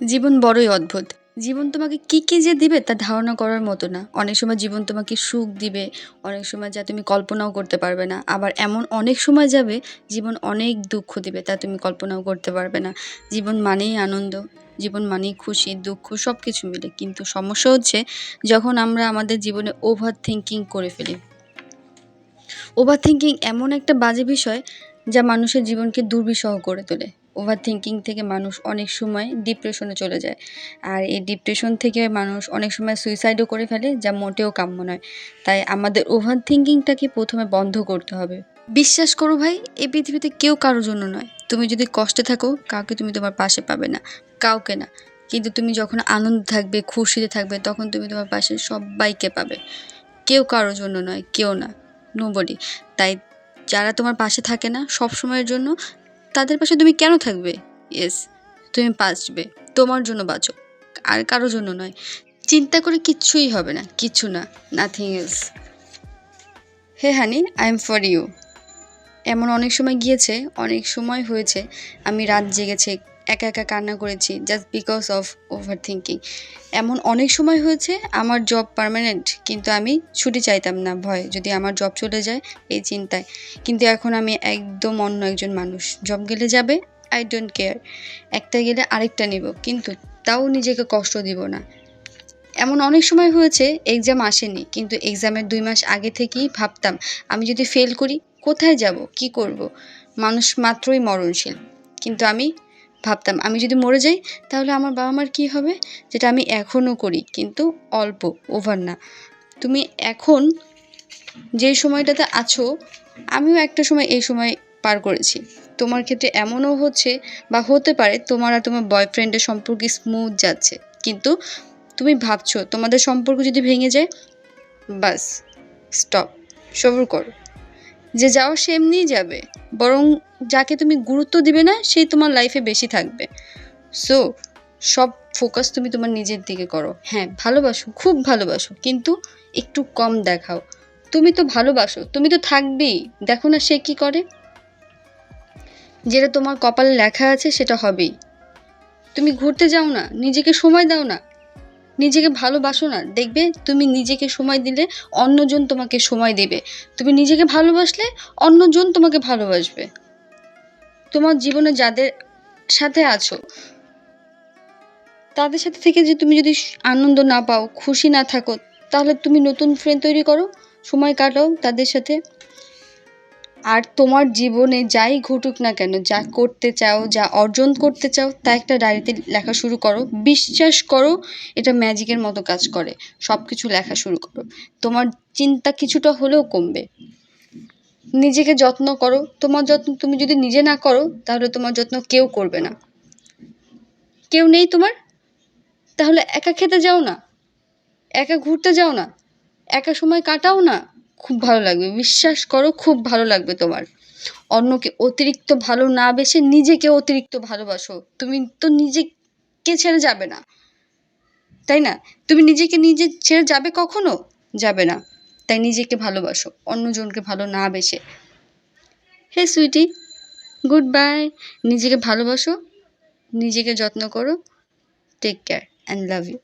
জীবন বড়ই অদ্ভুত। জীবন তোমাকে কি যে দিবে তা ধারণা করার মতো না। অনেক সময় জীবন তোমাকে সুখ দিবে, অনেক সময় যা তুমি কল্পনাও করতে পারবে না। আবার এমন অনেক সময় যাবে জীবন অনেক দুঃখ দিবে তা তুমি কল্পনাও করতে পারবে না। জীবন মানেই আনন্দ, জীবন মানেই খুশি, দুঃখ সবকিছু মিলে। কিন্তু সমস্যা হচ্ছে যখন আমরা আমাদের জীবনে ওভার থিংকিং করে ফেলি। ওভার থিংকিং এমন একটা বাজে বিষয় যা মানুষের জীবনকে দুর্বিষহ করে তোলে। ওভার থিংকিং থেকে মানুষ অনেক সময় ডিপ্রেশনে চলে যায়। আর এই ডিপ্রেশন থেকে মানুষ অনেক সময় সুইসাইডও করে ফেলে, যা মোটেও কাম্য নয়। তাই আমাদের ওভার থিংকিংটাকে প্রথমে বন্ধ করতে হবে। বিশ্বাস করো ভাই, এই পৃথিবীতে কেউ কারোর জন্য নয়। তুমি যদি কষ্টে থাকো, কাউকে তুমি তোমার পাশে পাবে না, কাউকে না। কিন্তু তুমি যখন আনন্দ থাকবে, খুশিতে থাকবে, তখন তুমি তোমার পাশে সবাইকে পাবে। কেউ কারোর জন্য নয়, কেউ না, নোবডি। তাই যারা তোমার পাশে থাকে না সব সময়ের জন্য, তাদের পাশে তুমি কেন থাকবে? ইয়েস, তুমি বাঁচবে, তোমার জন্য বাঁচো, আর কারোর জন্য নয়। চিন্তা করে কিচ্ছুই হবে না, কিচ্ছু না, nothing else. Hey honey, I am for you. এমন অনেক সময় গিয়েছে, অনেক সময় হয়েছে আমি রাত জেগেছি, একা একা কান্না করেছি, just because of over thinking. এমন অনেক সময় হয়েছে আমার জব পার্মানেন্ট, কিন্তু আমি ছুটি চাইতাম না, ভয় যদি আমার জব চলে যায় এই চিন্তায়। কিন্তু এখন আমি একদম অন্য একজন মানুষ। জব গেলে যাবে, আই ডোন্ট কেয়ার। একটা গেলে আরেকটা নেব, কিন্তু তাও নিজেকে কষ্ট দিব না। এমন অনেক সময় হয়েছে এক্সাম আসেনি, কিন্তু এক্সামের 2 মাস আগে থেকেই ভাবতাম আমি যদি ফেল করি কোথায় যাব, কি করব। মানুষ মাত্রই মরণশীল, কিন্তু আমি ভাবতাম আমি যদি মরে যাই তাহলে আমার বাবা মার কী হবে, যেটা আমি এখনও করি, কিন্তু অল্প, ওভার না। তুমি এখন যে সময়টাতে আছো, আমিও একটা সময় এই সময় পার করেছি। তোমার ক্ষেত্রে এমনও হচ্ছে বা হতে পারে তোমার আর তোমার বয়ফ্রেন্ডের সম্পর্ক স্মুথ যাচ্ছে, কিন্তু তুমি ভাবছো তোমাদের সম্পর্ক যদি ভেঙে যায়, বাস, স্টপ, সবুর করো। যে যাওয়ার সে এমনিই যাবে, বরং যাকে তুমি গুরুত্ব দিবে না সেই তোমার লাইফে বেশি থাকবে। সো সব ফোকাস তুমি তোমার নিজের দিকে করো। হ্যাঁ, ভালোবাসো, খুব ভালোবাসো, কিন্তু একটু কম দেখাও। তুমি তো ভালোবাসো, তুমি তো থাকবেই, দেখো না সে কি করে। যেটা তোমার কপালে লেখা আছে সেটা হবেই। তুমি ঘুরতে যাও না, নিজেকে সময় দাও না, নিজেকে ভালোবাসো না, দেখবে তুমি নিজেকে সময় দিলে অন্যজন তোমাকে সময় দেবে। তুমি নিজেকে ভালোবাসলে অন্যজন তোমাকে ভালোবাসবে। তোমার জীবনে যাদের সাথে আছো তাদের সাথে থেকে যে তুমি যদি আনন্দ না পাও, খুশি না থাকো, তাহলে তুমি নতুন ফ্রেন্ড তৈরি করো, সময় কাটাও তাদের সাথে। আর তোমার জীবনে যাই ঘটুক না কেন, যা করতে চাও, যা অর্জন করতে চাও, তা একটা ডায়েরিতে লেখা শুরু করো। বিশ্বাস করো, এটা ম্যাজিকের মতো কাজ করে। সব কিছু লেখা শুরু করো, তোমার চিন্তা কিছুটা হলেও কমবে। নিজেকে যত্ন করো, তোমার যত্ন তুমি যদি নিজে না করো তাহলে তোমার যত্ন কেউ করবে না। কেউ নেই তোমার, তাহলে একা খেতে যাও না, একা ঘুরতে যাও না, একা সময় কাটাও না, খুব ভালো লাগবে। বিশ্বাস করো, খুব ভালো লাগবে তোমার। অন্যকে অতিরিক্ত ভালো না বেসে নিজেকে অতিরিক্ত ভালোবাসো। তুমি তো নিজেকে ছেড়ে যাবে না, তাই না? তুমি নিজেকে নিজে ছেড়ে যাবে কখনো? যাবে না। তাই নিজেকে ভালোবাসো, অন্যজনকে ভালো না বেসে। Hey sweetie, goodbye. নিজেকে ভালোবাসো, নিজেকে যত্ন করো। Take care and love you.